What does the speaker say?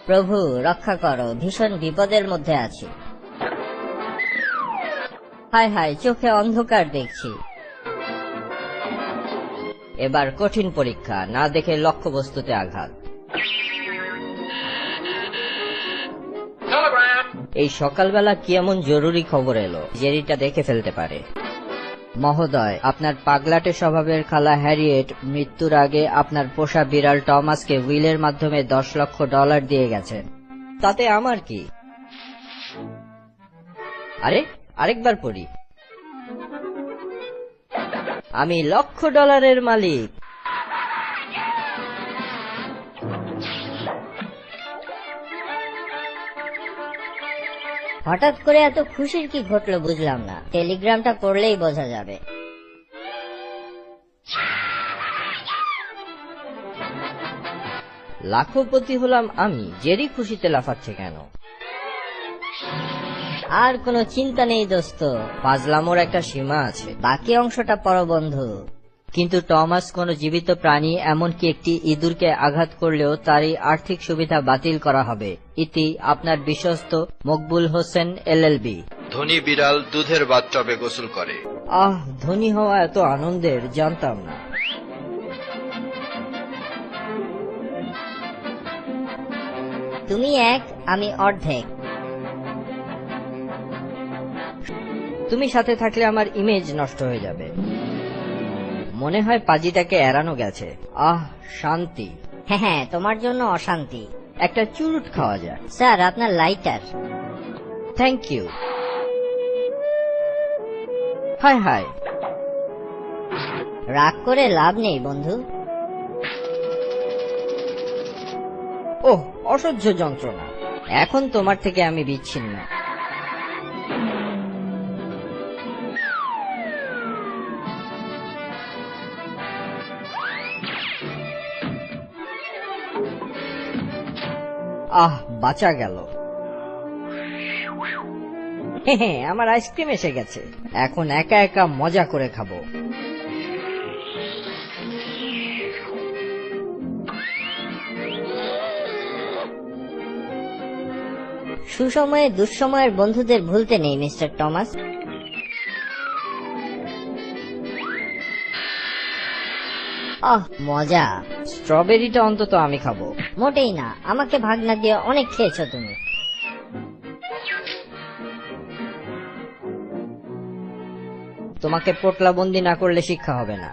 প্রভু রক্ষা করো, ভীষণ বিপদের মধ্যে আছি। হায় হায়, চোখে অন্ধকার দেখছি। এবার কঠিন পরীক্ষা, না দেখে লক্ষ্যবস্তুতে আঘাত। এই সকালবেলা কি এমন জরুরি খবর এলো জেরিটা দেখে ফেলতে পারে? মহোদয়, আপনার পাগলাটে স্বভাবের খালা হ্যারিয়েট মৃত্যুর আগে আপনার পোষা বিড়াল টমাসকে উইলের মাধ্যমে $10 লক্ষ দিয়ে গেছেন। তাতে আমার কি? আরেকবার পড়ি। আমি $1 লক্ষ মালিক। হঠাৎ করে এত খুশির কি ঘটলো বুঝলাম না। টেলিগ্রামটা পড়লেই বোঝা যাবে। লাখপতি হলাম আমি, জেরি খুশিতে লাফাচ্ছে কেন? আর কোনো চিন্তা নেই দোস্ত, ফাজলামোর একটা সীমা আছে। বাকি অংশটা পড়ো বন্ধু। কিন্তু টমাস কোন জীবিত প্রাণী, এমনকি একটি ইঁদুরকে আঘাত করলেও তারই আর্থিক সুবিধা বাতিল করা হবে। ইতি আপনার বিশ্বস্ত মকবুল হোসেন LLB। ধনী বিড়াল দুধের বাথটবে গোসল করে। ধনী হওয়া এত আনন্দের, জানতাম না। তুমি এক, আমি অর্ধেক। তুমি সাথে থাকলে আমার ইমেজ নষ্ট হয়ে যাবে। মনে হয় পাজিটাকে এড়ানো গেছে। শান্তি। হ্যাঁ, তোমার জন্য অশান্তি। একটা চুরুট খাওয়া যায়। স্যার, আপনার লাইটার। Thank you. হায় হায়, রাগ করে লাভ নেই বন্ধু। ওহ, অসহ্য যন্ত্রণা। এখন তোমার থেকে আমি বিচ্ছিন্ন। বাঁচা গেল। আমার আইসক্রিম এসে গেছে। এখন একা একা মজা করে খাবো। সুসময়ে দুঃসময়ের বন্ধুদের ভুলতে নেই মিস্টার টমাস। মজা। স্ট্রবেরিটা অন্তত আমি খাবো। মোটেই না, আমাকে ভাগ না দিয়ে অনেক খেয়েছো তুমি। তোমাকে পোটলাবন্দি না করলে শিক্ষা হবে না।